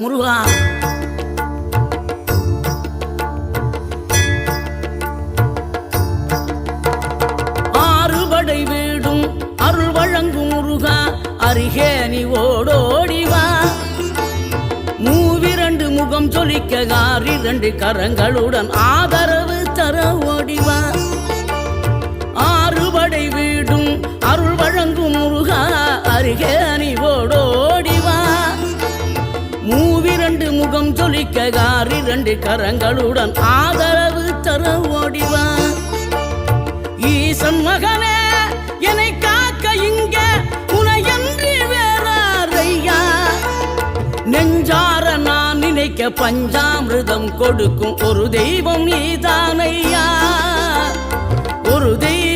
முருகா. ஆறுபடை வீடும் அருள் வழங்கும் முருகா, அருகே நீ ஓடோடிவா. மூவிரண்டு முகம் சொலிக்க ஆறிரண்டு கரங்களுடன் ஆதரவு தர ஓடிவா. ஆறுபடை வீடும் அருள் வழங்கும் முருகா, அருகே நீ ஓடோடிவா. மூவிரண்டு முகம் சொலிக்க ஆறிரண்டு கரங்களுடன் ஆதரவு தர ஓடிவா. ஈசன் மகனே என்னை காக்க இங்க உனையன்றி வேறாரையா. நெஞ்சார நான் நினைக்க பஞ்சாமிர்தம் கொடுக்கும் ஒரு தெய்வம் நீதானையா, ஒரு தெய்வம்